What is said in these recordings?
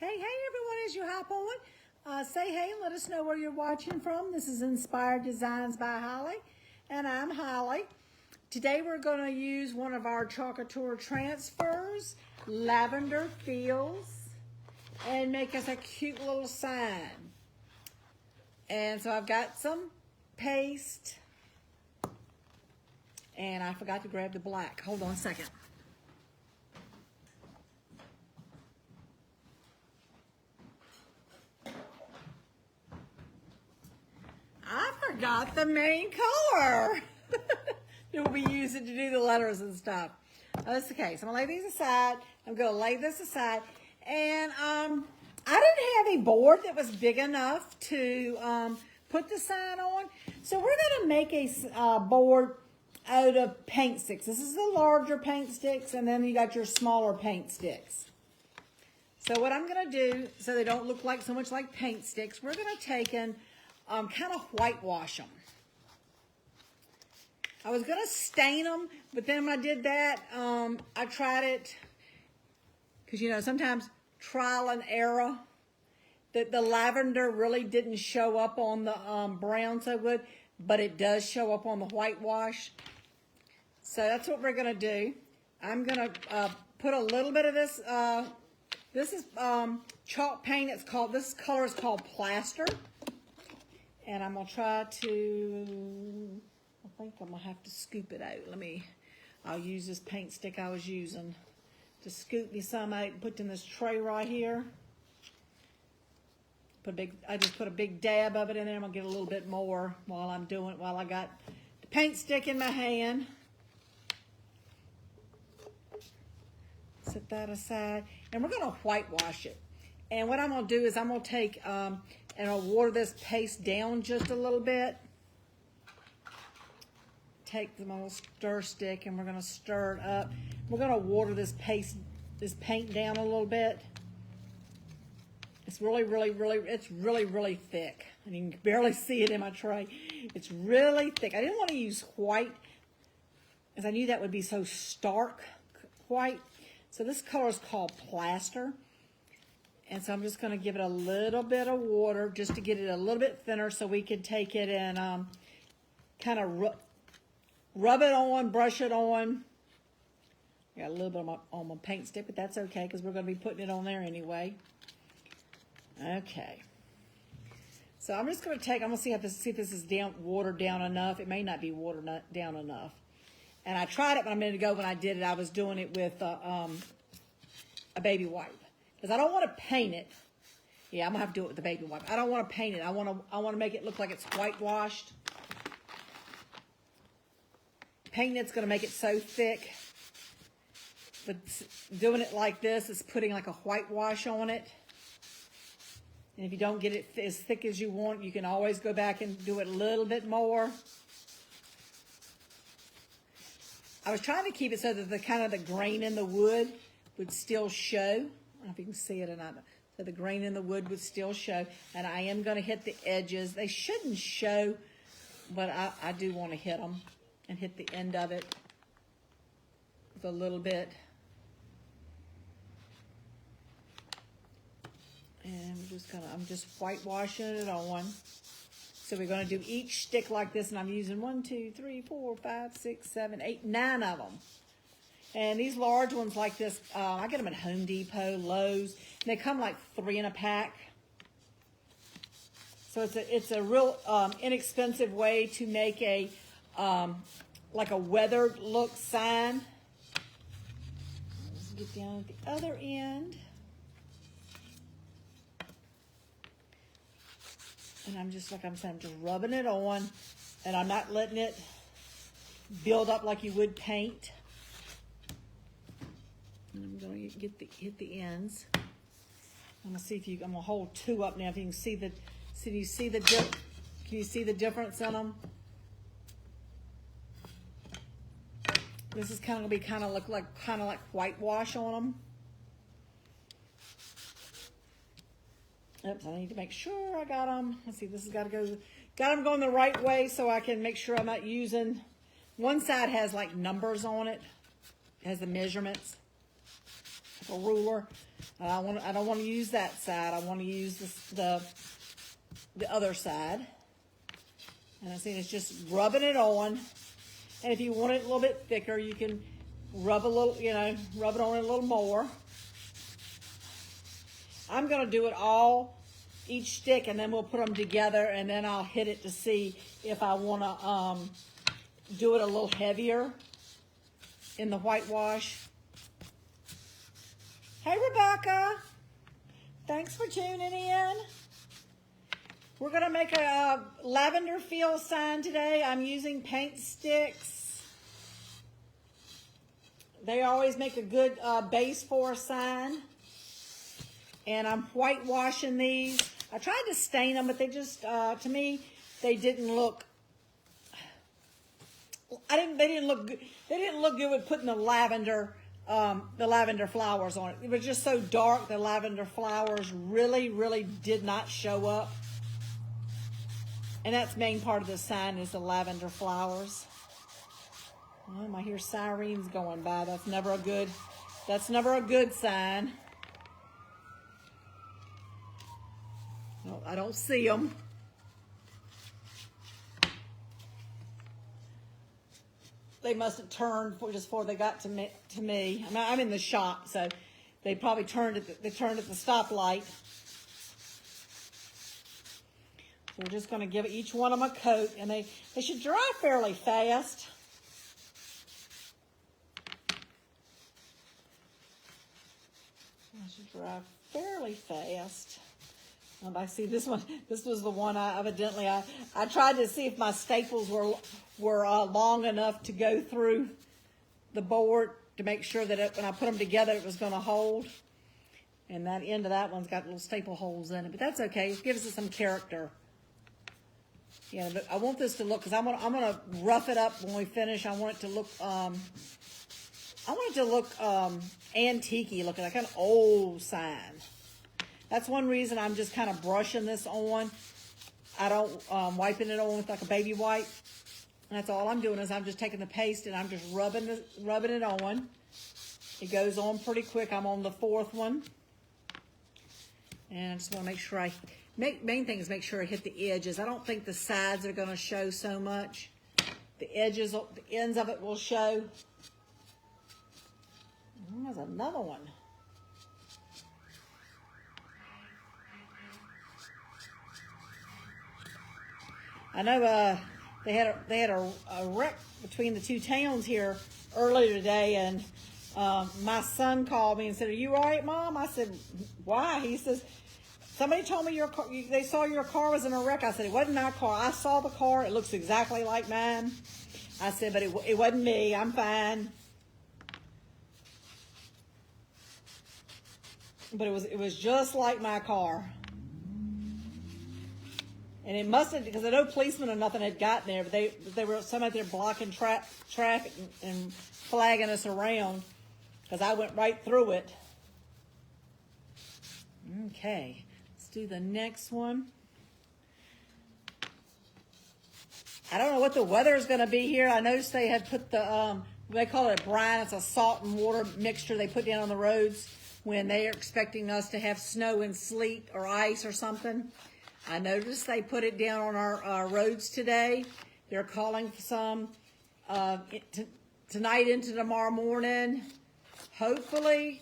Hey, everyone, as you hop on, say hey and let us know where you're watching from. This is Inspired Designs by Holly, and I'm Holly. Today we're going to use one of our Chalkatura transfers, Lavender Fields, and make us a cute little sign. And so I've got some paste, and I forgot to grab the black. Hold on a second. I forgot the main color that we'll be using to do the letters and stuff. That's okay. So I'm going to lay these aside. I'm going to lay this aside. And I didn't have a board that was big enough to put the sign on. So we're going to make a board out of paint sticks. This is the larger paint sticks, and then you got your smaller paint sticks. So what I'm going to do, so they don't look like so much like paint sticks, we're going to take and kind of whitewash them. I was going to stain them, but then when I did that, I tried it, because, you know, sometimes trial and error, that the lavender really didn't show up on the brown so good, but it does show up on the whitewash. So that's what we're going to do. I'm going to put a little bit of this, this is chalk paint. This color is called Plaster. And I'm going to try to, I think I'm going to have to scoop it out. I'll use this paint stick I was using to scoop me some out and put in this tray right here. I just put a big dab of it in there. I'm going to get a little bit more while I got the paint stick in my hand. Set that aside. And we're going to whitewash it. And what I'm going to do is I'm going to take, and I'll water this paste down just a little bit. Take the little stir stick and we're going to stir it up. We're going to water this paint down a little bit. It's really thick. And you can barely see it in my tray. It's really thick. I didn't want to use white, because I knew that would be so stark white. So this color is called Plaster. And so I'm just going to give it a little bit of water just to get it a little bit thinner so we can take it and kind of rub it on, brush it on. I got a little bit on my paint stick, but that's okay because we're going to be putting it on there anyway. Okay. So I'm just going to I'm going to see if this is watered down enough. It may not be watered down enough. And I tried it a minute ago when I did it. I was doing it with a baby wipe. Because I don't want to paint it. Yeah, I'm going to have to do it with the baby wipe. I don't want to paint it. I want to make it look like it's whitewashed. Painting it's going to make it so thick. But doing it like this is putting like a whitewash on it. And if you don't get it as thick as you want, you can always go back and do it a little bit more. I was trying to keep it so that the grain in the wood would still show. I don't know if you can see it or not. So the grain in the wood would still show. And I am going to hit the edges. They shouldn't show, but I do want to hit them and hit the end of it with a little bit. And I'm just whitewashing it on. So we're going to do each stick like this. And I'm using 1, 2, 3, 4, 5, 6, 7, 8, 9 of them. And these large ones like this, I get them at Home Depot, Lowe's. And they come like 3 in a pack. So it's a real inexpensive way to make a like a weathered look sign. Let's get down at the other end. And I'm just, like I'm saying, I'm just rubbing it on. And I'm not letting it build up like you would paint. And I'm going to hit the ends. I'm going to see I'm going to hold 2 up now. If you can see can you see the difference in them? This is kind of going to be look like whitewash on them. Oops, I need to make sure I got them. Let's see, this has got them going the right way so I can make sure I'm not using. One side has like numbers on it. It has the measurements. a ruler. I don't want to use that side. I want to use the other side. And I see it's just rubbing it on. And if you want it a little bit thicker, you can rub a little, rub it on it a little more. I'm going to do it all, each stick, and then we'll put them together, and then I'll hit it to see if I want to do it a little heavier in the whitewash. Hey, Rebecca. Thanks for tuning in. We're going to make a lavender field sign today. I'm using paint sticks. They always make a good base for a sign. And I'm whitewashing these. I tried to stain them, but they just, to me, they didn't look. They didn't look good. They didn't look good with putting the lavender flowers on it. It was just so dark. The lavender flowers really, really did not show up. And that's the main part of the sign is the lavender flowers. Oh, I hear sirens going by. That's never a good sign. No, I don't see them. They must have turned just before they got to me. I mean, I'm in the shop, so they probably turned at the stoplight. So we're just going to give each one of them a coat, and they should dry fairly fast. They should dry fairly fast. I see this one. This was the one I tried to see if my staples were long enough to go through the board to make sure that when I put them together, it was going to hold. And that end of that one's got little staple holes in it, but that's okay. It gives it some character. Yeah, but I want this to look, because I'm gonna rough it up when we finish. I want it to look antique-y, looking like an old sign. That's one reason I'm just kind of brushing this on. I don't wiping it on with like a baby wipe. And that's all I'm doing is I'm just taking the paste and I'm just rubbing it on. It goes on pretty quick. I'm on the fourth one. And I just want to make sure main thing is make sure I hit the edges. I don't think the sides are going to show so much. The edges, the ends of it will show. There's another one. I know they had a wreck between the two towns here earlier today, and my son called me and said, "Are you all right, Mom?" I said, "Why?" He says, "Somebody told me they saw your car was in a wreck." I said, "It wasn't my car. I saw the car. It looks exactly like mine." I said, "But it wasn't me. I'm fine." But it was just like my car. And it must have, because I know policemen or nothing had gotten there, but they were some out there blocking traffic and flagging us around, because I went right through it. Okay, let's do the next one. I don't know what the weather is going to be here. I noticed they had put they call it a brine. It's a salt and water mixture they put down on the roads when they are expecting us to have snow and sleet or ice or something. I noticed they put it down on our roads today. They're calling for some tonight into tomorrow morning. Hopefully,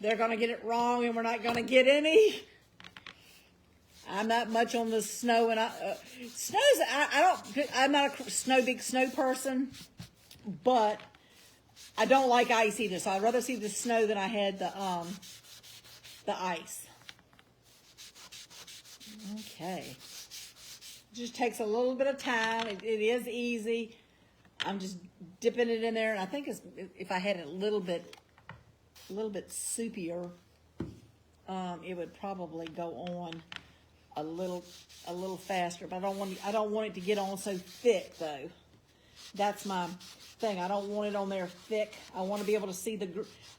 they're going to get it wrong and we're not going to get any. I'm not much on the snow, and I'm not a big snow person, but I don't like ice either. So I'd rather see the snow than I had the ice. Okay, it just takes a little bit of time. It is easy. I'm just dipping it in there, and I think if I had it a little bit soupier, it would probably go on a little faster. But I don't want it to get on so thick though. That's my thing. I don't want it on there thick. I want to be able to see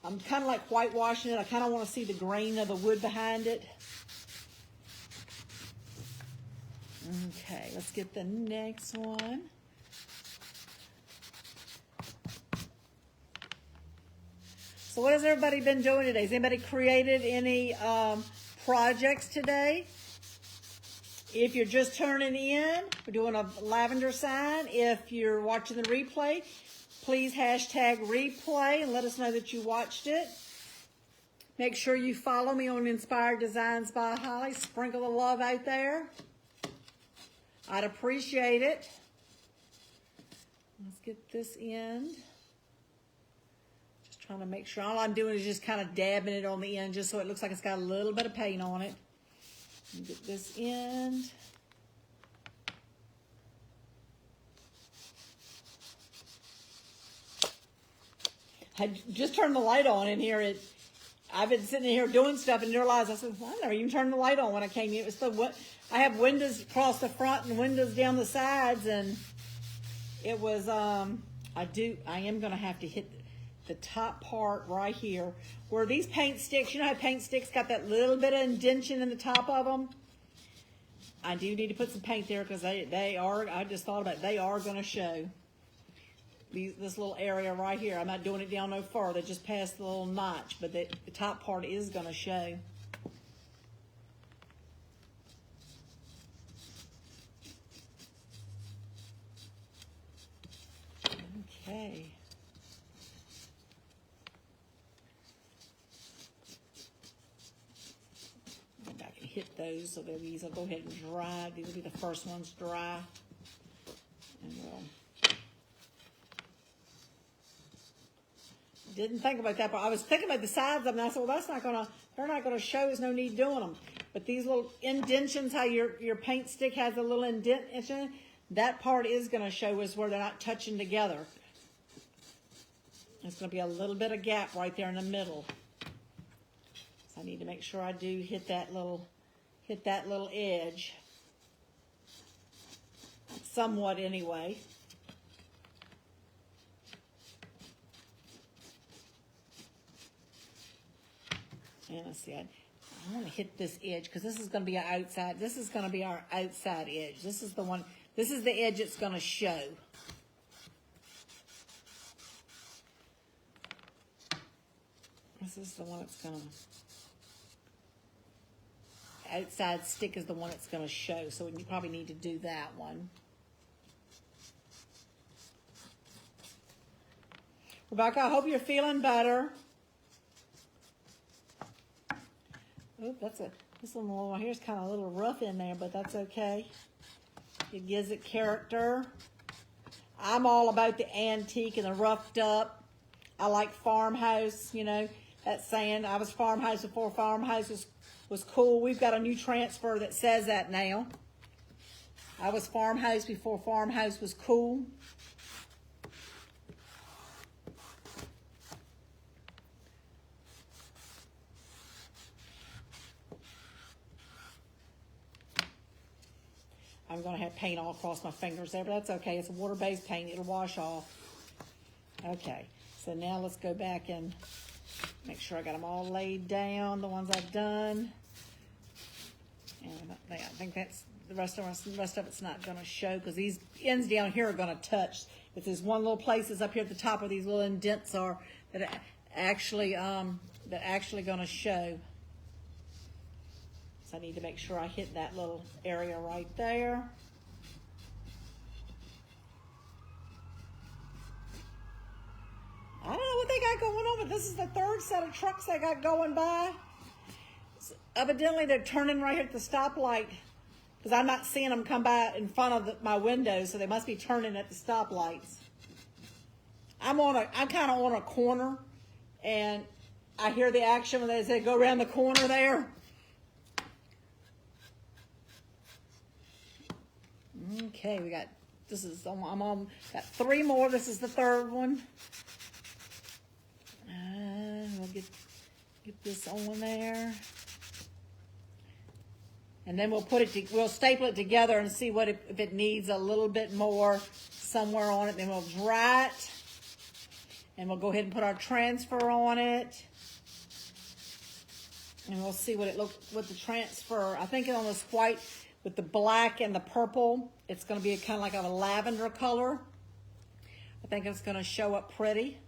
I'm kind of like whitewashing it. I kind of want to see the grain of the wood behind it. Okay, let's get the next one. So what has everybody been doing today? Has anybody created any projects today? If you're just turning in, we're doing a lavender sign. If you're watching the replay, please hashtag replay and let us know that you watched it. Make sure you follow me on Inspired Designs by Holly. Sprinkle the love out there. I'd appreciate it. Let's get this end. Just trying to make sure. All I'm doing is just kind of dabbing it on the end just so it looks like it's got a little bit of paint on it. Get this end. I just turned the light on in here. I've been sitting here doing stuff and realized, I said, well, I never even turned the light on when I came in. It was I have windows across the front and windows down the sides, and it was, I am going to have to hit the top part right here where these paint sticks, you know how paint sticks got that little bit of indentation in the top of them? I do need to put some paint there because they are, I just thought about it, they are going to show. This little area right here, I'm not doing it down no further, just past the little notch, but the top part is going to show. Okay. Go back and hit those so these will go ahead and dry. These will be the first ones dry. And we'll didn't think about that, but I was thinking about the sides of them, and I said, well, they're not gonna show, there's no need doing them. But these little indentions, how your paint stick has a little indentation, that part is gonna show is where they're not touching together. There's gonna be a little bit of gap right there in the middle. So I need to make sure I do hit that little edge. Somewhat anyway. And let's see, I want to hit this edge because this is going to be our outside. This is going to be our outside edge. This is the one. This is the edge it's going to show. This is the one that's going to. Outside stick is the one that's going to show. So you probably need to do that one. Rebecca, I hope you're feeling better. Oop, this one over here is kind of a little rough in there, but that's okay. It gives it character. I'm all about the antique and the roughed up. I like farmhouse, you know, that saying, I was farmhouse before farmhouse was cool. We've got a new transfer that says that now. I was farmhouse before farmhouse was cool. I'm going to have paint all across my fingers there, but that's okay. It's a water-based paint. It'll wash off. Okay, so now let's go back and make sure I got them all laid down, the ones I've done. And I think that's the rest of it's not going to show because these ends down here are going to touch. But there's one little places up here at the top where these little indents are that are actually going to show. So I need to make sure I hit that little area right there. I don't know what they got going on, but this is the third set of trucks they got going by. So evidently they're turning right here at the stoplight because I'm not seeing them come by in front of my window, so they must be turning at the stoplights. I'm kind of on a corner, and I hear the action when they go around the corner there. Okay, got three more. This is the third one. We'll get this on there. And then we'll staple it together and see if it needs a little bit more somewhere on it. Then we'll dry it. And we'll go ahead and put our transfer on it. And we'll see what the transfer, I think on this white, with the black and the purple, it's going to be kind of like a lavender color. I think it's going to show up pretty.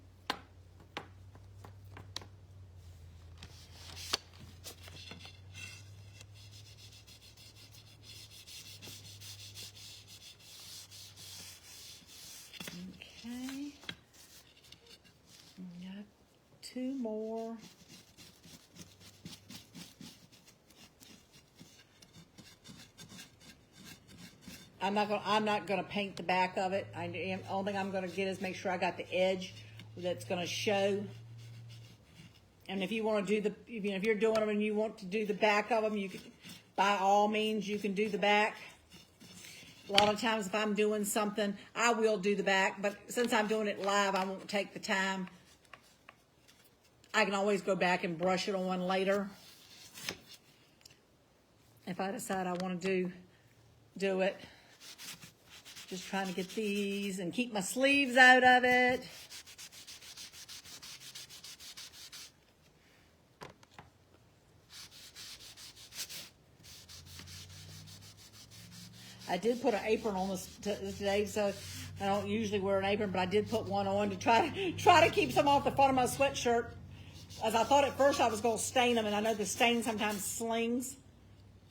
2 more. I'm not gonna paint the back of it. Only thing I'm gonna get is make sure I got the edge that's gonna show. And if you want to do if you're doing them and you want to do the back of them, you can, by all means, you can do the back. A lot of times if I'm doing something, I will do the back, but since I'm doing it live, I won't take the time. I can always go back and brush it on later. If I decide I want to do it. Just trying to get these and keep my sleeves out of it. I did put an apron on this today, so I don't usually wear an apron, but I did put one on to try to keep some off the front of my sweatshirt. As I thought at first I was going to stain them, and I know the stain sometimes slings.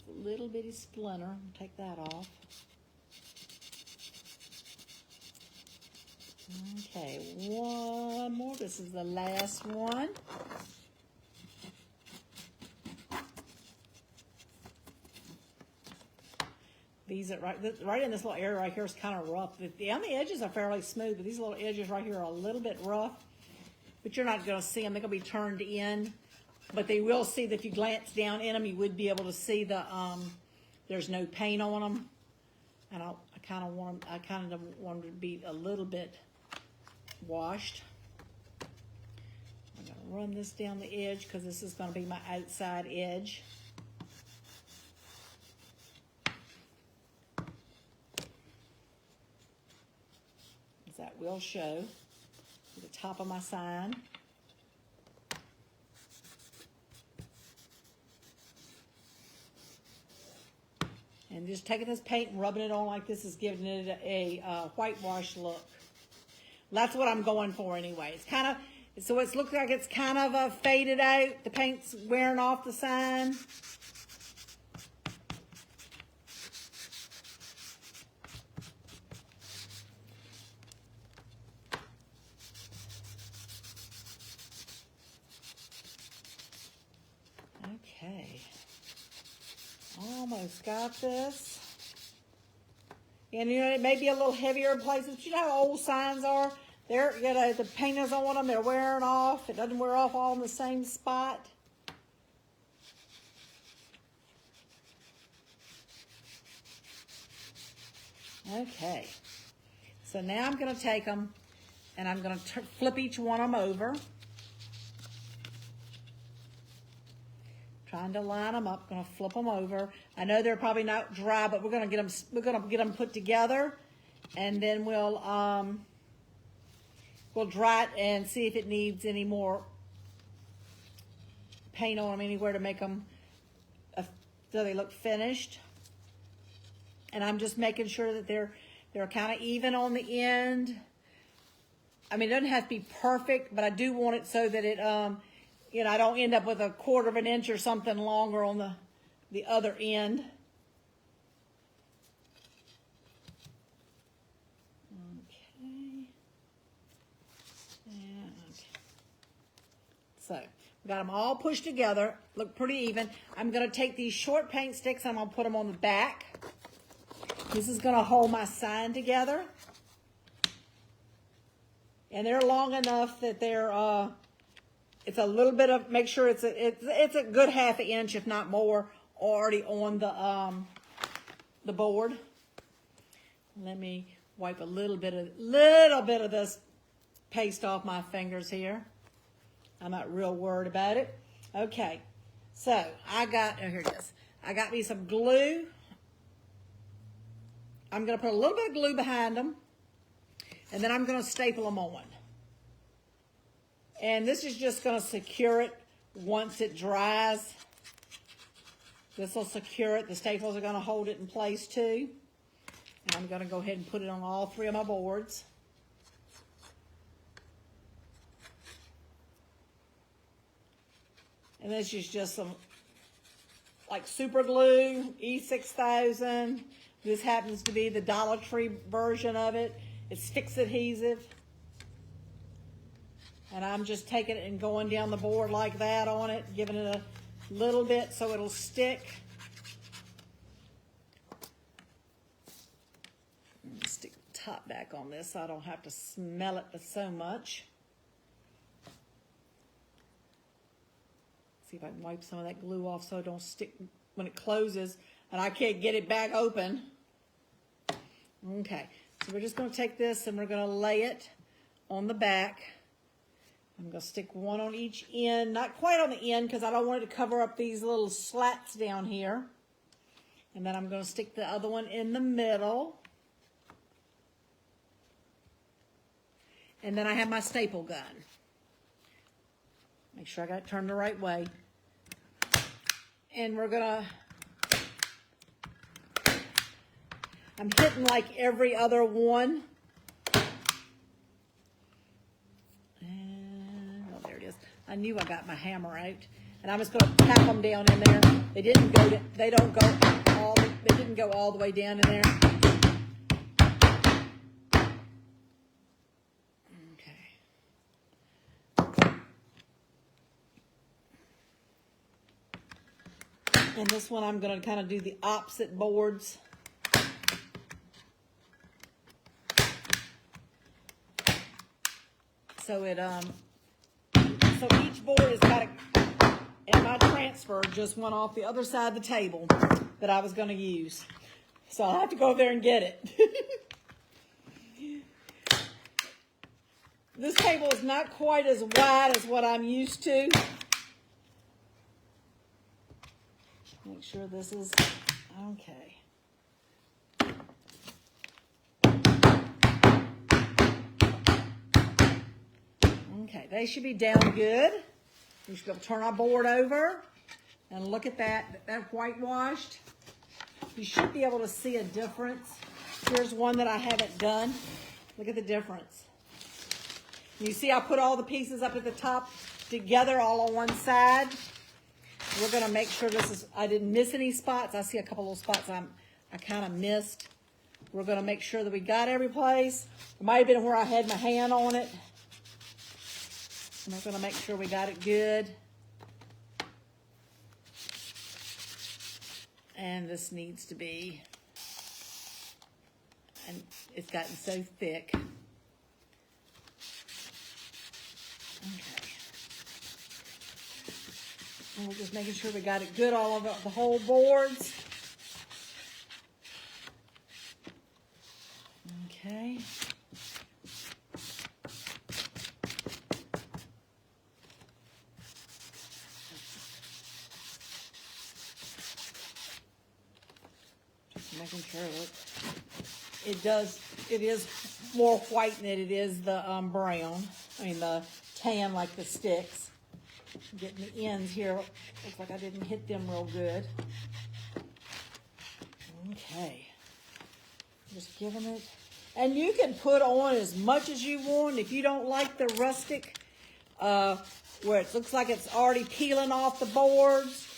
A little bitty splinter. Take that off. Okay, one more. This is the last one. These are right in this little area right here is kind of rough. On the edges are fairly smooth, but these little edges right here are a little bit rough. But you're not going to see them. They're going to be turned in. But they will see that if you glance down in them, you would be able to see the there's no paint on them. And I kind of want them to be a little bit washed. I'm going to run this down the edge because this is going to be my outside edge. That will show the top of my sign. And just taking this paint and rubbing it on like this is giving it a whitewash look. That's what I'm going for anyway. It's kind of, so it looks like it's kind of faded out. The paint's wearing off the sign. Okay, almost got this. And you know, it may be a little heavier in places, but you know how old signs are? They're, you know, the paint is on them, they're wearing off. It doesn't wear off all in the same spot. Okay, so now I'm going to take them and I'm going to flip each one of them over. Trying to line them up, going to flip them over. I know they're probably not dry, but we're going to get them put together, and then we'll dry it and see if it needs any more paint on them anywhere to make them so they look finished. And I'm just making sure that they're kind of even on the end. I mean, it doesn't have to be perfect, but I do want it so that it you know, I don't end up with a 1/4 of an inch or something longer on the other end. Okay. Okay. So, we got them all pushed together. Look pretty even. I'm going to take these short paint sticks and I'm going to put them on the back. This is going to hold my sign together. And they're long enough that they're it's a little bit of, make sure it's a good 1/2 inch, if not more, already on the board. Let me wipe a little bit of this paste off my fingers here. I'm not real worried about it. Okay, so I got, oh, here it is. I got me some glue. I'm going to put a little bit of glue behind them, and then I'm going to staple them on. And this is just going to secure it once it dries. This will secure it. The staples are going to hold it in place too. And I'm going to go ahead and put it on all 3 of my boards. And this is just some like super glue, E6000. This happens to be the Dollar Tree version of it. It's fixed adhesive. And I'm just taking it and going down the board like that on it, giving it a little bit so it'll stick. Stick the top back on this so I don't have to smell it so much. See if I can wipe some of that glue off so it don't stick when it closes and I can't get it back open. Okay, so we're just going to take this and we're going to lay it on the back. I'm going to stick one on each end, not quite on the end because I don't want it to cover up these little slats down here. And then I'm going to stick the other one in the middle. And then I have my staple gun. Make sure I got it turned the right way. And we're going to, I'm hitting like every other one. And, oh, there it is. I knew I got my hammer out. And I'm just going to tap them down in there. They didn't go all the way down in there. And this one I'm going to kind of do the opposite boards. So so each board has got and my transfer just went off the other side of the table that I was going to use. So I'll have to go over there and get it. This table is not quite as wide as what I'm used to. Make sure this is okay. Okay, they should be down good. We should go turn our board over and look at that whitewashed. You should be able to see a difference. Here's one that I haven't done. Look at the difference. You see I put all the pieces up at the top together all on one side. We're going to make sure I didn't miss any spots. I see a couple of spots I kind of missed. We're going to make sure that we got every place. It might have been where I had my hand on it. And we're going to make sure we got it good. And this needs to be, and it's gotten so thick. Okay. And we're just making sure we got it good all over the whole boards. Okay. Just making sure that it is more white than it is the brown. I mean the tan like the sticks. Getting the ends here, looks like I didn't hit them real good. Okay. Just giving it. And you can put on as much as you want. If you don't like the rustic, where it looks like it's already peeling off the boards,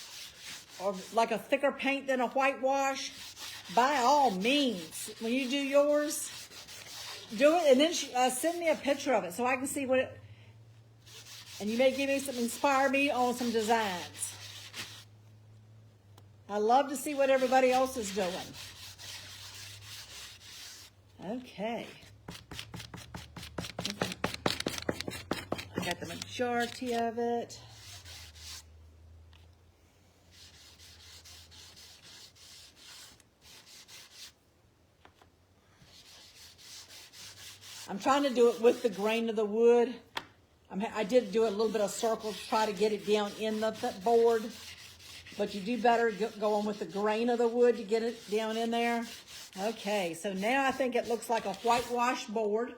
or like a thicker paint than a whitewash, by all means, when you do yours, do it. And then send me a picture of it so I can see what it, and you may give me some, inspire me on some designs. I love to see what everybody else is doing. Okay. I got the majority of it. I'm trying to do it with the grain of the wood. I did do a little bit of circles to try to get it down in the board, but you do better go on with the grain of the wood to get it down in there. Okay, so now I think it looks like a whitewash board.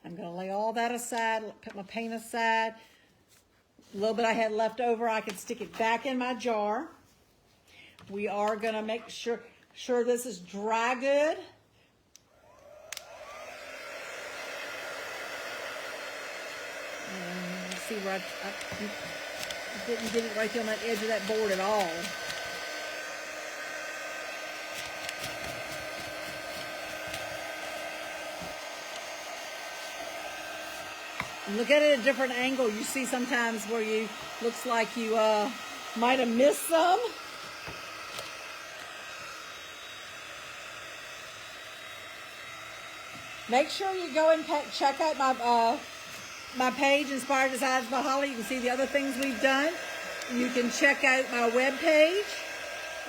I'm going to lay all that aside, put my paint aside. A little bit I had left over, I can stick it back in my jar. We are going to make sure this is dry good. And let's see where I didn't get it right there on that edge of that board at all. Look at it at a different angle. You see sometimes where you, looks like you might have missed some. Make sure you go and check out my page, Inspired Designs by Holly. You can see the other things we've done. You can check out my webpage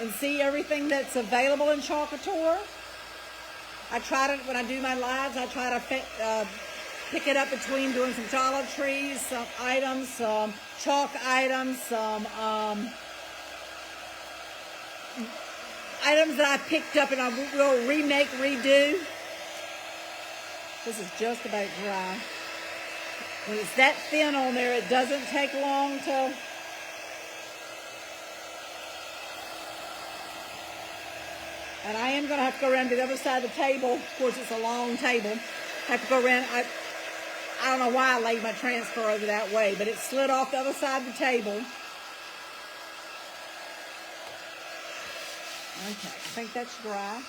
and see everything that's available in Chalkator. I try to, when I do my lives, I try to pick it up between doing some toiletries, some items, some chalk items, some items that I picked up and I will remake, redo. This is just about dry. When it's that thin on there, it doesn't take long to... And I am going to have to go around to the other side of the table. Of course, it's a long table. I have to go around. I don't know why I laid my transfer over that way, but it slid off the other side of the table. Okay, I think that's dry.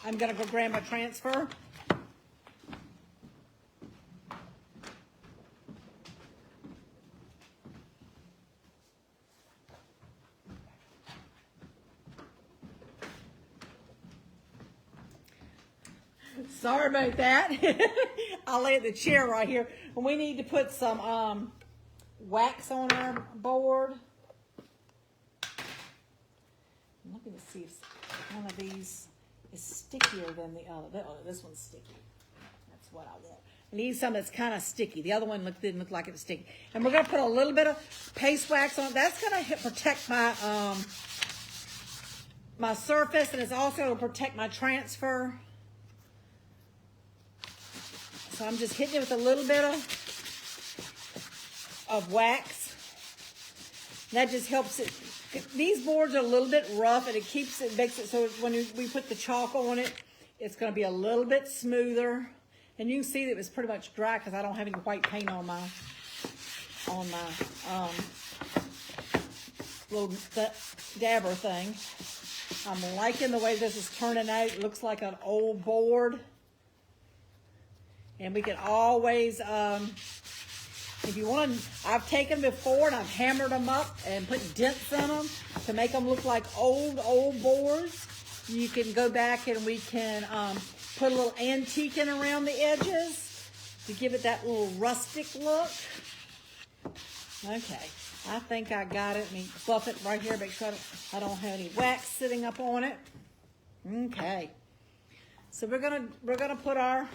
I'm going to go grab my transfer. Sorry about that. I'll lay the chair right here. And we need to put some wax on our board. I'm looking to see if one of these is stickier than the other. Oh, this one's sticky. That's what I want. I need some that's kind of sticky. The other one didn't look like it was sticky. And we're going to put a little bit of paste wax on it. That's going to protect my my surface, and it's also going to protect my transfer. So I'm just hitting it with a little bit of wax. That just helps it. These boards are a little bit rough, and it keeps it, makes it so when we put the chalk on it, it's going to be a little bit smoother. And you can see that it was pretty much dry because I don't have any white paint on my little dabber thing. I'm liking the way this is turning out. It looks like an old board. And we can always, if you want to, I've taken before and I've hammered them up and put dents in them to make them look like old boards. You can go back and we can put a little antiquing around the edges to give it that little rustic look. Okay, I think I got it. Let me buff it right here, make sure I don't have any wax sitting up on it. Okay, so we're gonna put our.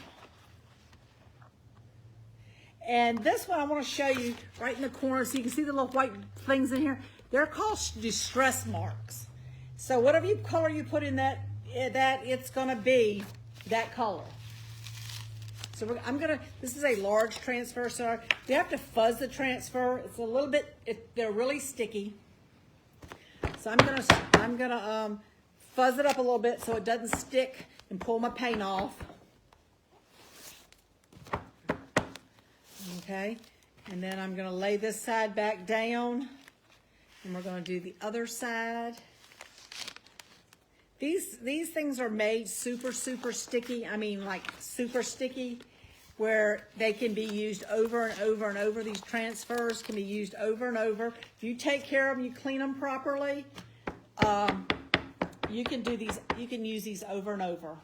And this one I want to show you right in the corner so you can see the little white things in here. They're called distress marks. So whatever color you put in that it's going to be that color. So this is a large transfer, so you have to fuzz the transfer. It's a little bit, they're really sticky. So I'm gonna fuzz it up a little bit so it doesn't stick and pull my paint off. Okay, and then I'm going to lay this side back down, and we're going to do the other side. These things are made super sticky. I mean, like super sticky, where they can be used over and over and over. These transfers can be used over and over. If you take care of them, you clean them properly, you can do these. You can use these over and over.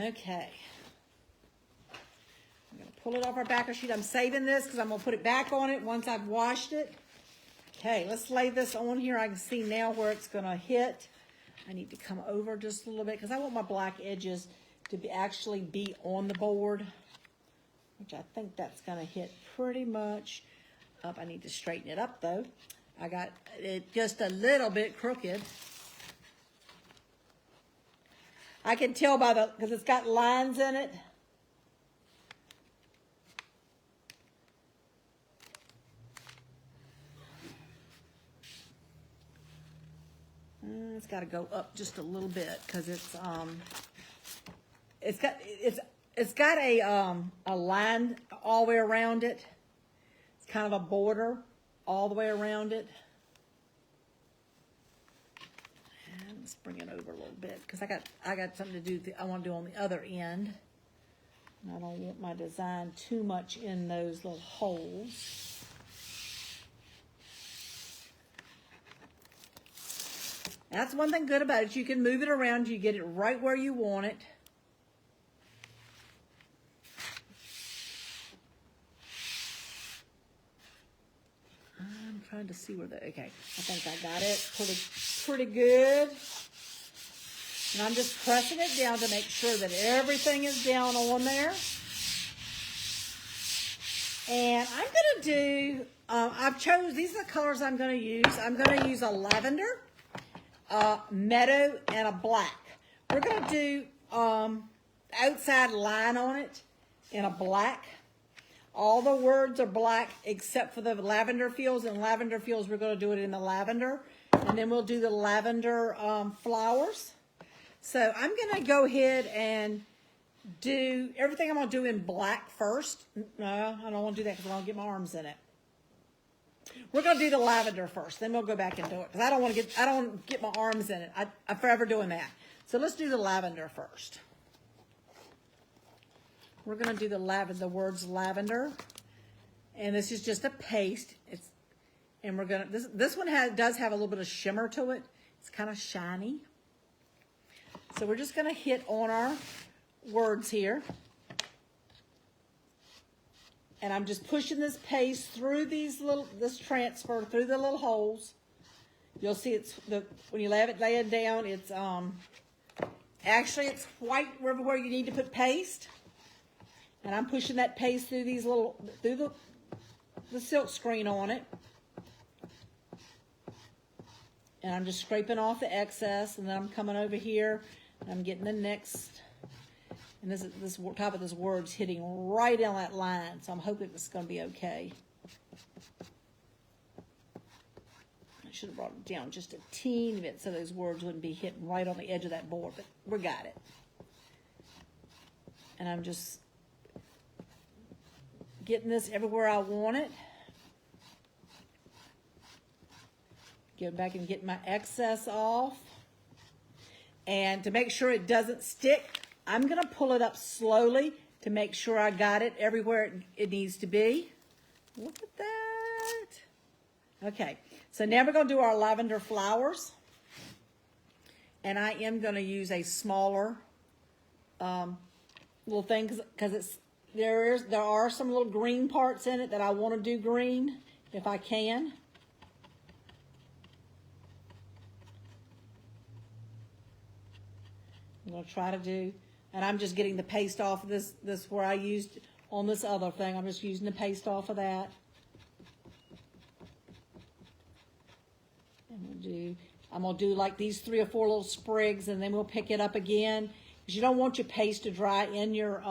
Okay. Pull it off our backer sheet. I'm saving this because I'm going to put it back on it once I've washed it. Okay, let's lay this on here. I can see now where it's going to hit. I need to come over just a little bit because I want my black edges to actually be on the board, which I think that's going to hit pretty much up. I need to straighten it up, though. I got it just a little bit crooked. I can tell by because it's got lines in it. It's got to go up just a little bit because it's got a line all the way around it. It's kind of a border all the way around it. And let's bring it over a little bit because I got something to do. I want to do on the other end. I don't want my design too much in those little holes. That's one thing good about it. You can move it around. You get it right where you want it. I'm trying to see where okay, I think I got it pretty good. And I'm just pressing it down to make sure that everything is down on there. And I'm going to do, these are the colors I'm going to use. I'm going to use a lavender, meadow, and a black. We're going to do outside line on it in a black. All the words are black except for the lavender fields. And lavender fields, we're going to do it in the lavender. And then we'll do the lavender flowers. So I'm going to go ahead and do everything I'm going to do in black first. No, I don't want to do that because I don't get my arms in it. We're going to do the lavender first. Then we'll go back and do it because I don't want to get my arms in it. I'm forever doing that. So let's do the lavender first. We're going to do the words lavender. And this is just a paste. And we're going to, this one does have a little bit of shimmer to it. It's kind of shiny. So we're just going to hit on our words here. And I'm just pushing this paste through this transfer through the little holes. You'll see when you lay it down, it's actually it's white where you need to put paste. And I'm pushing that paste through through the silk screen on it. And I'm just scraping off the excess, and then I'm coming over here, and I'm getting the next, and this top of this word's hitting right on that line, so I'm hoping it's going to be okay. I should have brought it down just a teeny bit so those words wouldn't be hitting right on the edge of that board, but we got it. And I'm just getting this everywhere I want it. Get back and get my excess off. And to make sure it doesn't stick, I'm going to pull it up slowly to make sure I got it everywhere it needs to be. Look at that. Okay, so now we're going to do our lavender flowers. And I am going to use a smaller little thing because there are some little green parts in it that I want to do green if I can. I'm going to try to do, and I'm just getting the paste off of this where I used on this other thing. I'm just using the paste off of that. And I'm going to do like these 3 or 4 little sprigs, and then we'll pick it up again. Because you don't want your paste to dry in your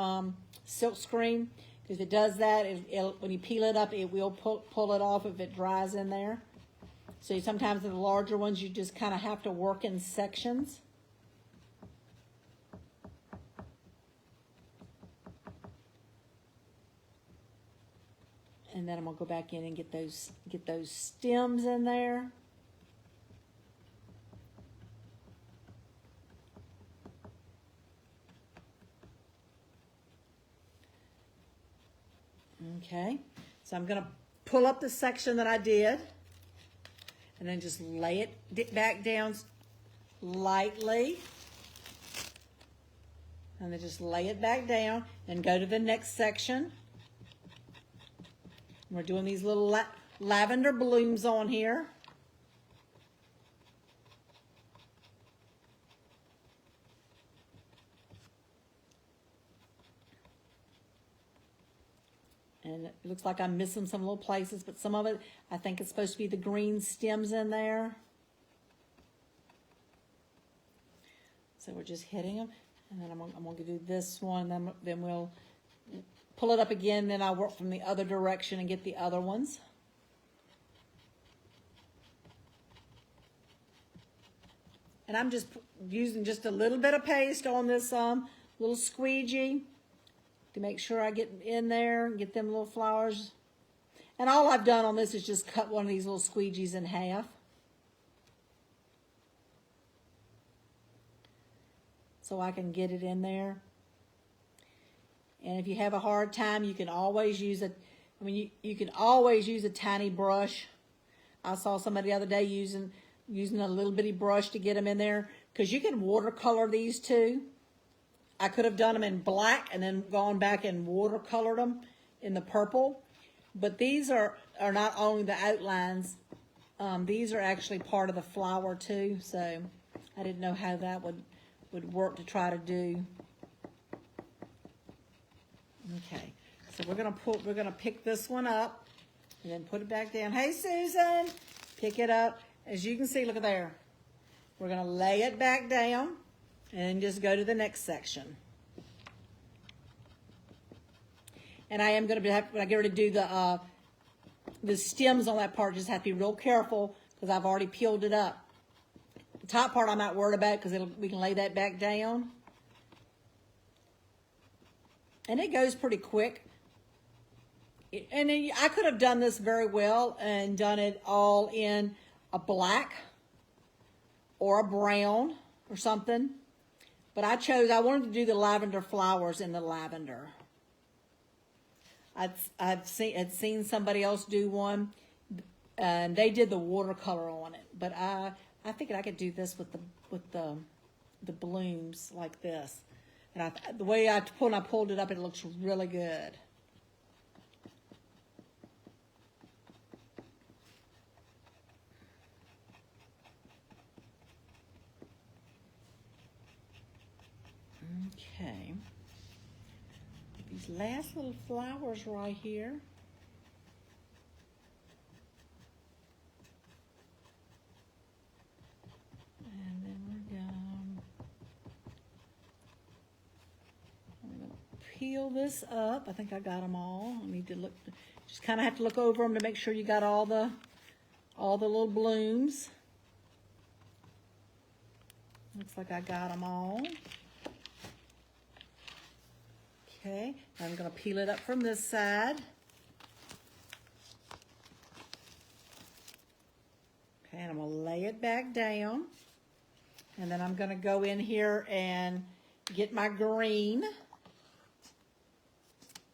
silk screen. Because if it does that, when you peel it up, it will pull it off if it dries in there. So sometimes in the larger ones, you just kind of have to work in sections. And then I'm going to go back in and get those stems in there. Okay, so I'm going to pull up the section that I did and then just lay it back down lightly. And then just lay it back down and go to the next section. We're doing these little lavender blooms on here. And it looks like I'm missing some little places, but some of it, I think it's supposed to be the green stems in there. So we're just hitting them. And then I'm going to do this one, then we'll pull it up again, then I'll work from the other direction and get the other ones. And I'm just using just a little bit of paste on this little squeegee to make sure I get in there and get them little flowers. And all I've done on this is just cut one of these little squeegees in half. So I can get it in there. And if you have a hard time, you can always use you can always use a tiny brush. I saw somebody the other day using a little bitty brush to get them in there, because you can watercolor these too. I could have done them in black and then gone back and watercolored them in the purple. But these are not only the outlines, these are actually part of the flower too. So I didn't know how that would work to try to do. Okay, so we're gonna pick this one up and then put it back down. Hey Susan, pick it up. As you can see, look at there. We're gonna lay it back down and just go to the next section. And I am gonna when I get ready to do the stems on that part, just have to be real careful because I've already peeled it up. The top part I'm not worried about because we can lay that back down. And it goes pretty quick. And then I could have done this very well and done it all in a black or a brown or something. But I wanted to do the lavender flowers in the lavender. I'd seen somebody else do one, and they did the watercolor on it. But I figured I could do this with the blooms like this. And the way I pulled it up, it looks really good. Okay. These last little flowers right here. And then we're done. I'm going to peel this up. I think I got them all. I need to look, just kind of have to look over them to make sure you got all the little blooms. Looks like I got them all. Okay, I'm going to peel it up from this side. Okay, and I'm going to lay it back down. And then I'm going to go in here and get my green.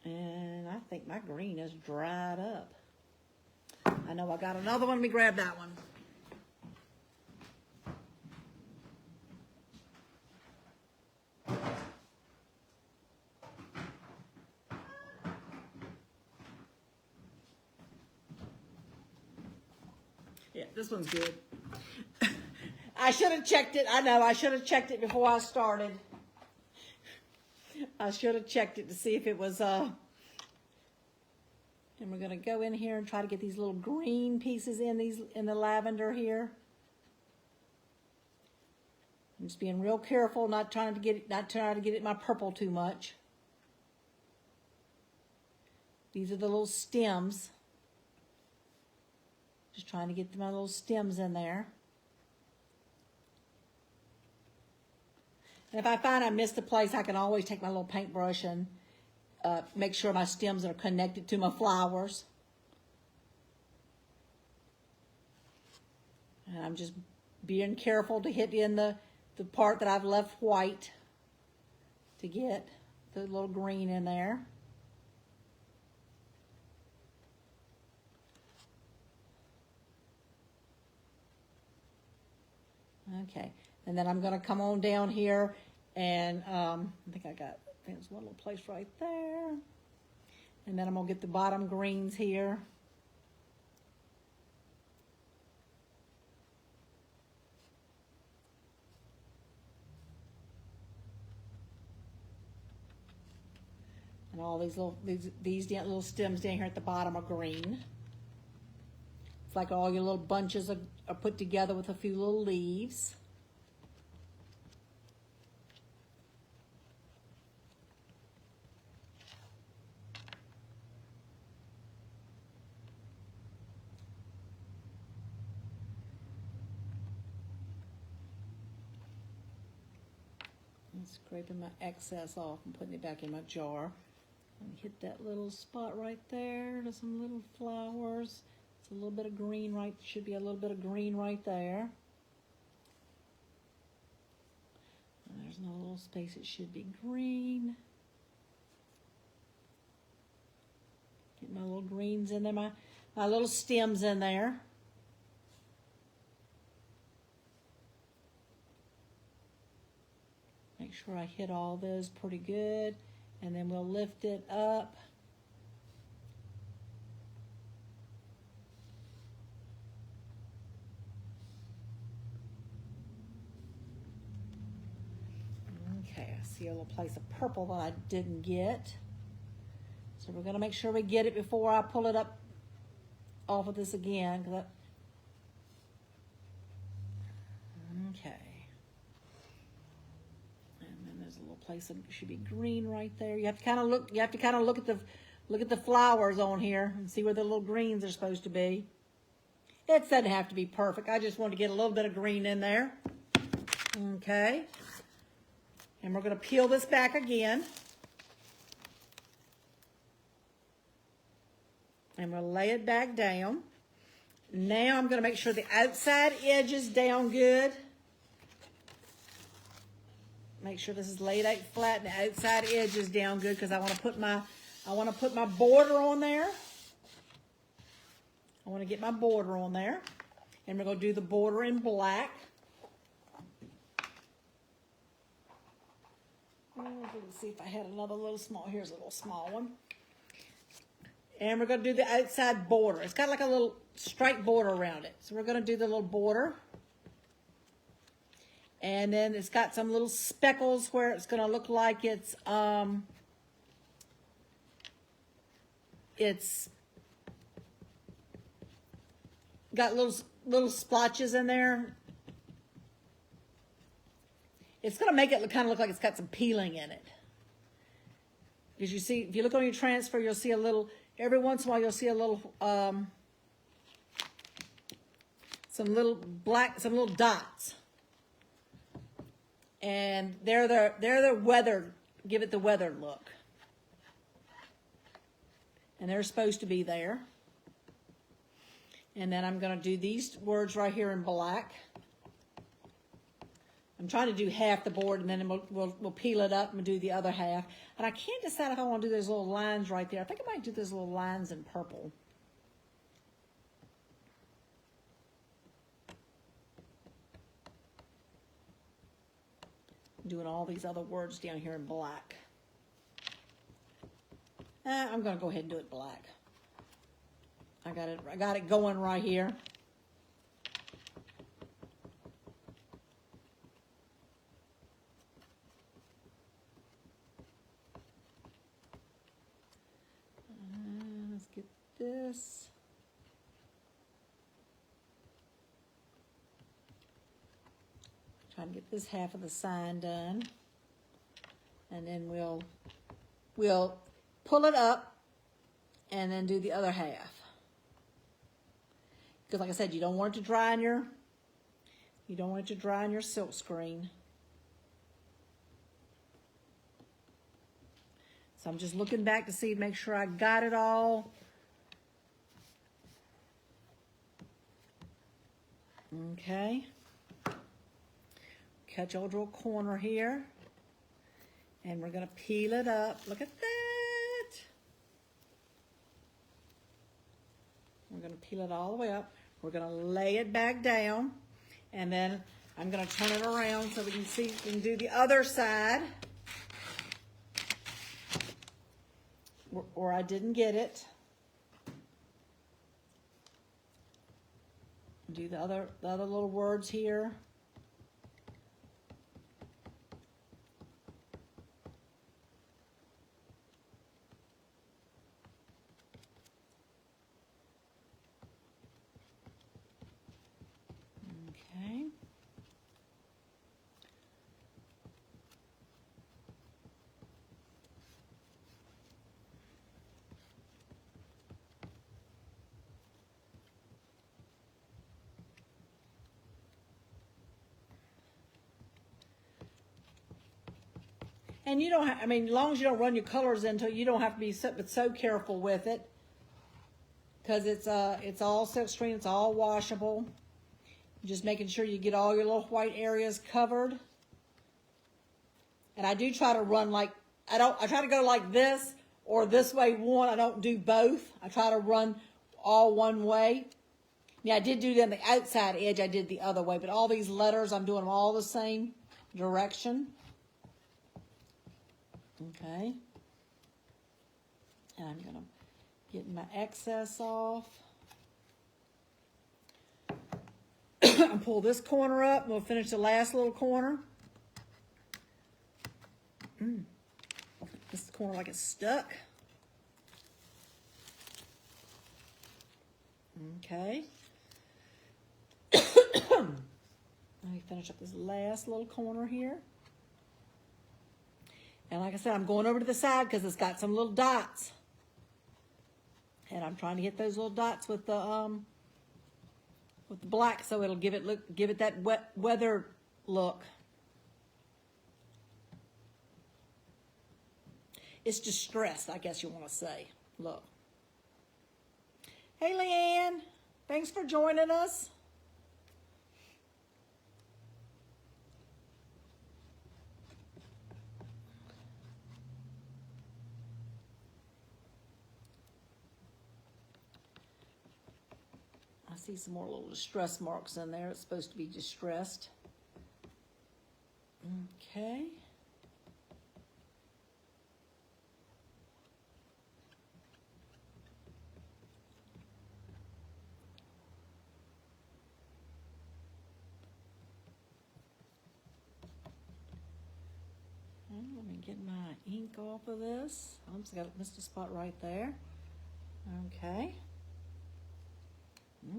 And I think my green is dried up. I know I got another one. Let me grab that one. Yeah, this one's good. I should have checked it. I know, I should have checked it before I started. I should have checked it to see if it was, and we're going to go in here and try to get these little green pieces in the lavender here. I'm just being real careful, not trying to get it my purple too much. These are the little stems. Just trying to get my little stems in there. And if I find I missed a place, I can always take my little paintbrush and make sure my stems are connected to my flowers. And I'm just being careful to hit in the part that I've left white to get the little green in there. Okay, and then I'm going to come on down here, and I think there's one little place right there. And then I'm going to get the bottom greens here. And all these little stems down here at the bottom are green. It's like all your little bunches are put together with a few little leaves. I'm scraping my excess off and putting it back in my jar. And hit that little spot right there. There's some little flowers. It's a little bit of green right, should be a little bit of green right there. And there's no little space, it should be green. Get my little greens in there, my little stems in there. Make sure I hit all those pretty good. And then we'll lift it up. Okay, I see a little place of purple that I didn't get. So we're going to make sure we get it before I pull it up off of this again. Okay. And then there's a little place that should be green right there. You have to kind of look. You have to kind of look at the flowers on here and see where the little greens are supposed to be. It doesn't have to be perfect. I just want to get a little bit of green in there. Okay. And we're going to peel this back again. And we'll lay it back down. Now I'm going to make sure the outside edge is down good. Make sure this is laid out flat and the outside edge is down good because I want to put my border on there. I want to get my border on there. And we're going to do the border in black. Let's see if I had another little small. Here's a little small one. And we're going to do the outside border. It's got like a little straight border around it. So we're going to do the little border. And then it's got some little speckles where it's going to look like it's got little splotches in there. It's going to make it kind of look like it's got some peeling in it. Because you see, if you look on your transfer, you'll see a little, every once in a while you'll see a little, some little dots. And they're the weathered, give it the weathered look. And they're supposed to be there. And then I'm going to do these words right here in black. I'm trying to do half the board, and then we'll peel it up and do the other half. And I can't decide if I want to do those little lines right there. I think I might do those little lines in purple. Doing all these other words down here in black. I'm going to go ahead and do it black. I got it going right here. Let's get this. Trying to get this half of the sign done. And then we'll pull it up and then do the other half. Because like I said, you don't want it to dry in your silk screen. So I'm just looking back to see, make sure I got it all. Okay. Cut your little corner here. And we're going to peel it up. Look at that. We're going to peel it all the way up. We're going to lay it back down. And then I'm going to turn it around so we can see, we can do the other side. Or I didn't get it. Do the other little words here. Okay. And you don't have, I mean, as long as you don't run your colors into it, you don't have to be so careful with it. Because it's all silk screen, it's all washable. Just making sure you get all your little white areas covered. And I do try to run like, I try to go like this, or this way one. I don't do both. I try to run all one way. Yeah, I did do it on the outside edge. I did the other way, but all these letters, I'm doing them all the same direction. Okay. And I'm going to get my excess off. And pull this corner up, and we'll finish the last little corner. This corner like it's stuck. Okay. Let me finish up this last little corner here. And like I said, I'm going over to the side because it's got some little dots. And I'm trying to hit those little dots with the black, so it'll give it that wet weather look. It's distressed, I guess you want to say. Look. Hey, Leanne. Thanks for joining us. I see some more little distress marks in there. It's supposed to be distressed. Okay. Let me get my ink off of this. I just missed a spot right there. Okay.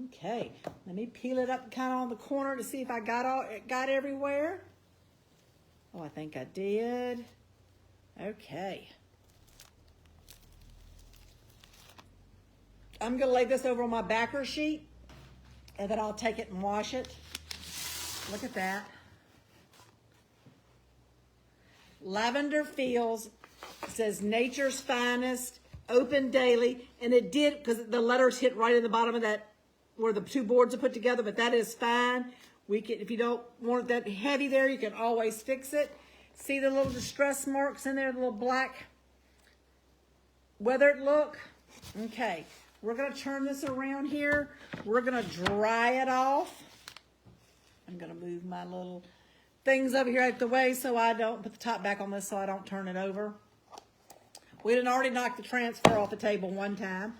Okay. Let me peel it up kind of on the corner to see if I got everywhere. Oh, I think I did. Okay. I'm going to lay this over on my backer sheet, and then I'll take it and wash it. Look at that. Lavender Fields says Nature's Finest, open daily, and it did because the letters hit right in the bottom of that where the two boards are put together, but that is fine. We can, if you don't want it that heavy there, you can always fix it. See the little distress marks in there, the little black weathered look? Okay, we're going to turn this around here. We're going to dry it off. I'm going to move my little things over here out the way so I don't put the top back on this so I don't turn it over. We didn't already knock the transfer off the table one time.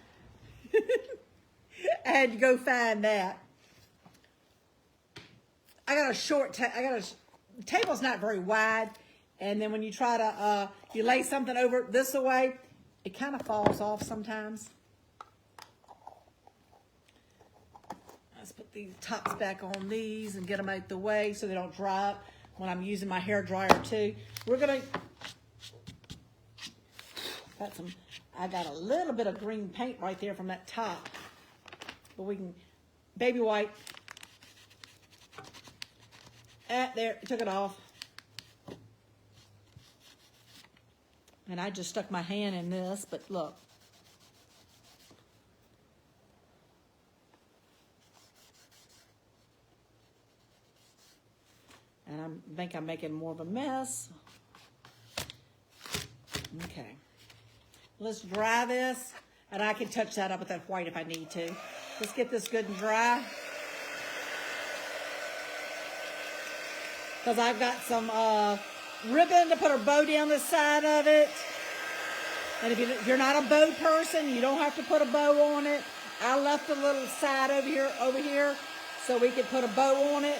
I had to go find that. I got a the table's not very wide, and then when you try to you lay something over this way, it kind of falls off sometimes. Let's put these tops back on these and get them out the way so they don't dry up when I'm using my hair dryer too. I got a little bit of green paint right there from that top, but we can baby wipe. There, took it off. And I just stuck my hand in this, but look. And I think I'm making more of a mess. Okay. Let's dry this, and I can touch that up with that white if I need to. Let's get this good and dry. Because I've got some ribbon to put a bow down the side of it. And if you're not a bow person, you don't have to put a bow on it. I left a little side over here, so we could put a bow on it.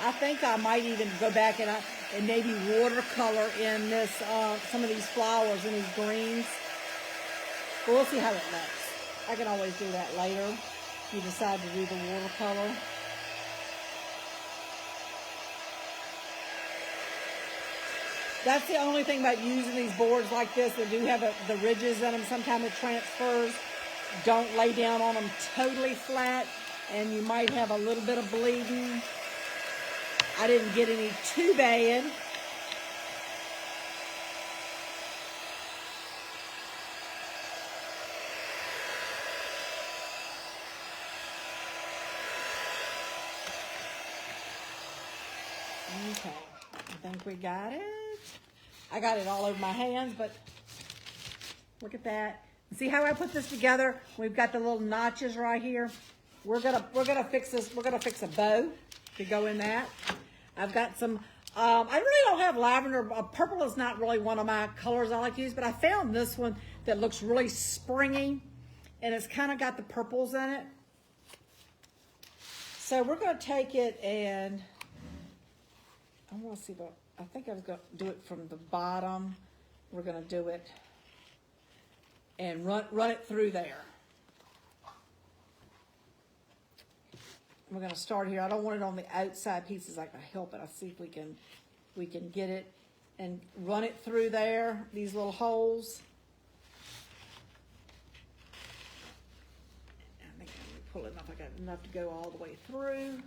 I think I might even go back and maybe watercolor in this some of these flowers and these greens. But we'll see how it looks. I can always do that later if you decide to do the watercolor. That's the only thing about using these boards like this. They do have the ridges in them. Sometimes it transfers. Don't lay down on them totally flat, and you might have a little bit of bleeding. I didn't get any too bad. Okay, I think we got it. I got it all over my hands, but look at that. See how I put this together? We've got the little notches right here. We're gonna fix this. We're gonna fix a bow to go in that. I've got some. I really don't have lavender. Purple is not really one of my colors I like to use, but I found this one that looks really springy, and it's kind of got the purples in it. So we're gonna take it and I want to see what. I think I was gonna do it from the bottom. We're gonna do it and run it through there. We're going to start here. I don't want it on the outside pieces. I can help it. I'll see if we can get it and run it through there, these little holes. I think I'm going to pull it enough. I got enough to go all the way through.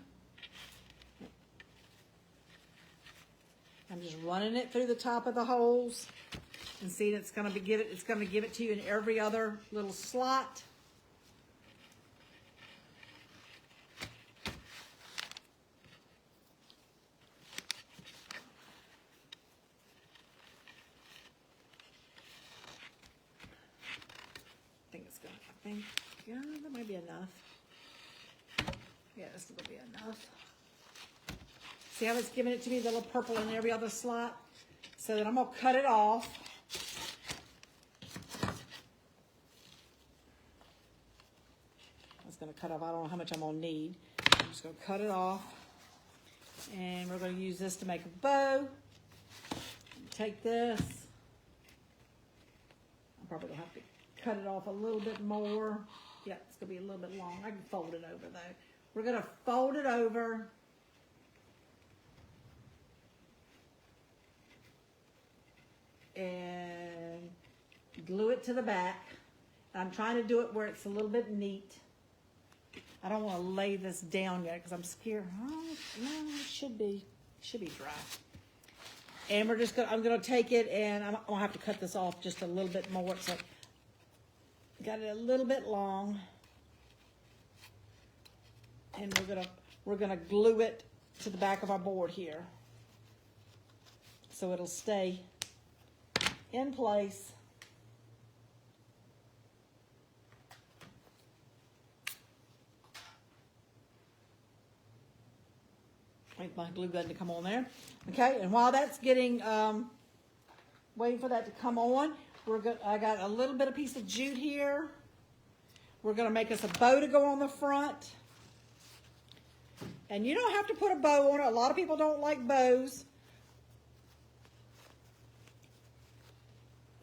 I'm just running it through the top of the holes. And see, it's going to give it to you in every other little slot. Yeah, that might be enough. Yeah, this will be enough. See how it's giving it to me, the little purple in every other slot? So then I'm going to cut it off. I was going to cut off, I don't know how much I'm going to need. I'm just going to cut it off. And we're going to use this to make a bow. Take this. I'm probably going to have to cut it off a little bit more. Yeah, it's going to be a little bit long. I can fold it over though. We're going to fold it over. And glue it to the back. I'm trying to do it where it's a little bit neat. I don't want to lay this down yet because I'm scared. Oh, no, it should be dry. And I'm going to take it and I'm going to have to cut this off just a little bit more. It's like, got it a little bit long, and we're gonna glue it to the back of our board here, so it'll stay in place. Wait for my glue gun to come on there. Okay, and while that's getting waiting for that to come on. I got a little bit of piece of jute here. We're going to make us a bow to go on the front. And you don't have to put a bow on it. A lot of people don't like bows.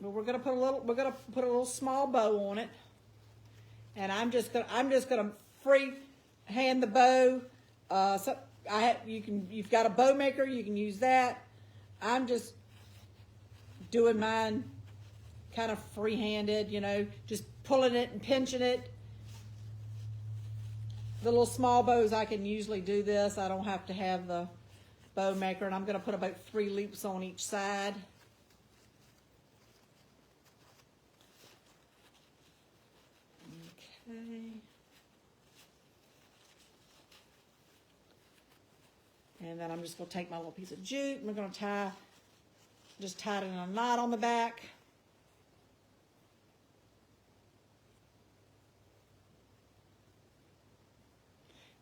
But we're going to put a little small bow on it. And I'm just going to free hand the bow. You've got a bow maker, you can use that. I'm just doing mine kind of free-handed, you know, just pulling it and pinching it. The little small bows, I can usually do this. I don't have to have the bow maker, and I'm going to put about 3 loops on each side. Okay. And then I'm just going to take my little piece of jute, and we're going to just tie it in a knot on the back.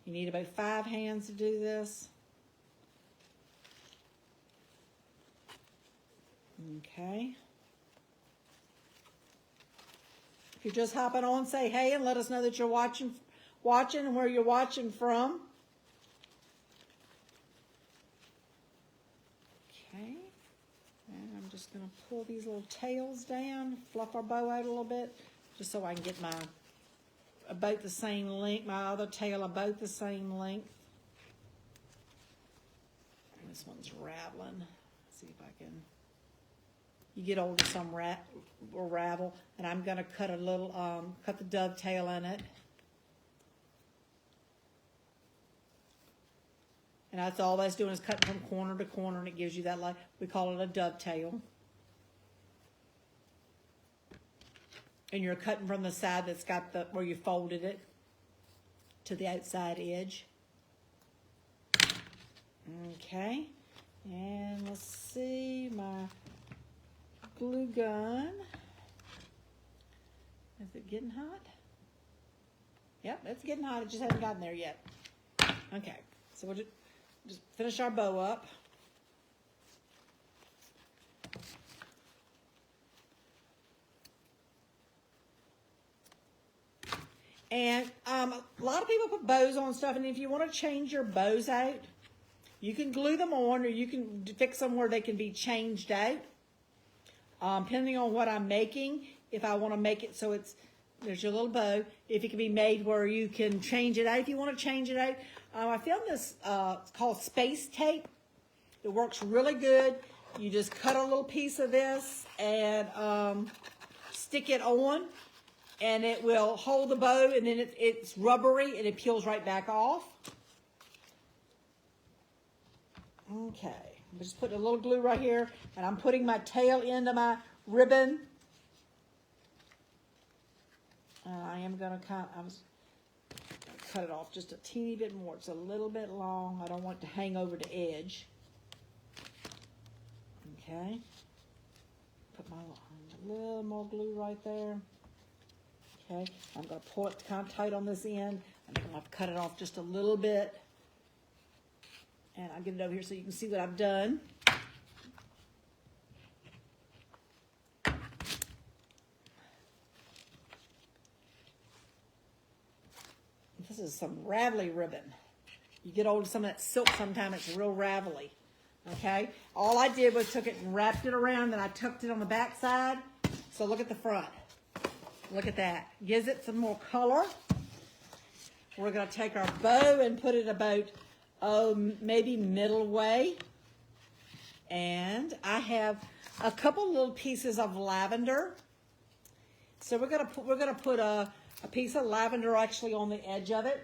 You need about 5 hands to do this. Okay. If you're just hopping on, say hey and let us know that you're watching and where you're watching from. Okay. And I'm just going to pull these little tails down, fluff our bow out a little bit, just so I can get about the same length, my other tail about the same length. And this one's rattling. Let's see if I can. You get over some ravel, and I'm going to cut a little, cut the dovetail in it. And that's all that's doing is cutting from corner to corner, and it gives you that, like, we call it a dovetail. And you're cutting from the side that's got where you folded it to the outside edge. Okay. And let's see, my glue gun. Is it getting hot? Yep, it's getting hot. It just hasn't gotten there yet. Okay, so we'll just finish our bow up. And a lot of people put bows on stuff, and if you want to change your bows out, you can glue them on, or you can fix them where they can be changed out. Depending on what I'm making, if I want to make it so there's your little bow, if it can be made where you can change it out. If you want to change it out, I found this, it's called space tape. It works really good. You just cut a little piece of this and stick it on, and it will hold the bow, and then it's rubbery, and it peels right back off. Okay, I'm just putting a little glue right here, and I'm putting my tail into my ribbon. I am going to cut it off just a teeny bit more. It's a little bit long. I don't want it to hang over the edge. Okay. Put my little more glue right there. Okay. I'm going to pull it kind of tight on this end. I'm going to cut it off just a little bit. And I'll get it over here so you can see what I've done. This is some ravelly ribbon. You get hold of some of that silk sometime, it's real ravelly. Okay? All I did was took it and wrapped it around, and I tucked it on the back side. So look at the front. Look at that. Gives it some more color. We're going to take our bow and put it about, maybe middle way. And I have a couple little pieces of lavender. So we're going to put a piece of lavender actually on the edge of it.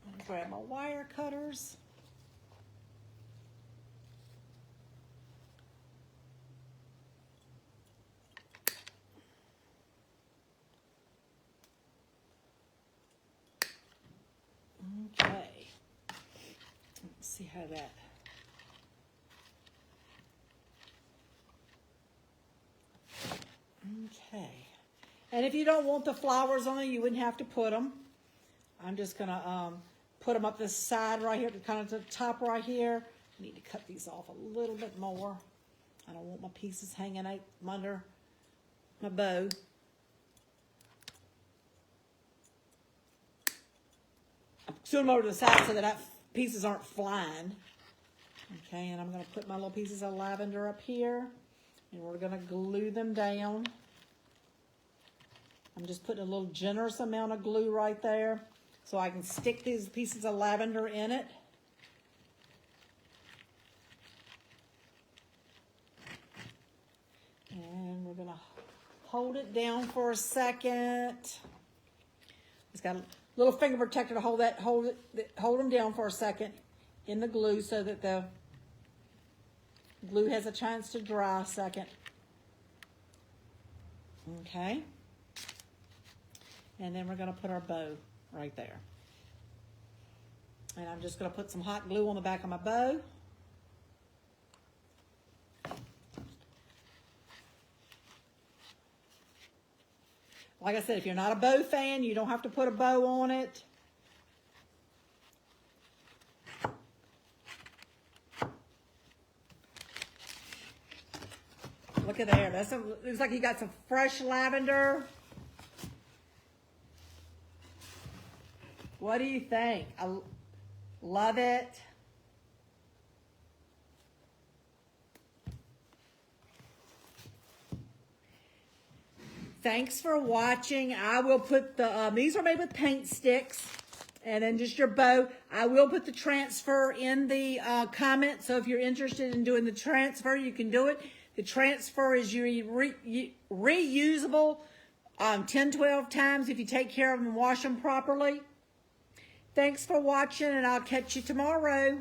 Let me grab my wire cutters. Okay. Let's see how that. Okay. And if you don't want the flowers on it, you wouldn't have to put them. I'm just going to put them up this side right here, kind of to the top right here. I need to cut these off a little bit more. I don't want my pieces hanging out from under my bow. I'm screwing them over to the side so that pieces aren't flying. Okay, and I'm going to put my little pieces of lavender up here, and we're going to glue them down. I'm just putting a little generous amount of glue right there so I can stick these pieces of lavender in it. And we're going to hold it down for a second. It's got a little finger protector to hold them down for a second in the glue so that the glue has a chance to dry a second. Okay. And then we're going to put our bow right there. And I'm just going to put some hot glue on the back of my bow. Like I said, if you're not a bow fan, you don't have to put a bow on it. Look at there. Looks like you got some fresh lavender. What do you think? I love it. Thanks for watching. I will put the, these are made with paint sticks and then just your bow. I will put the transfer in the comments. So if you're interested in doing the transfer, you can do it. The transfer is reusable 10, 12 times if you take care of them and wash them properly. Thanks for watching, and I'll catch you tomorrow.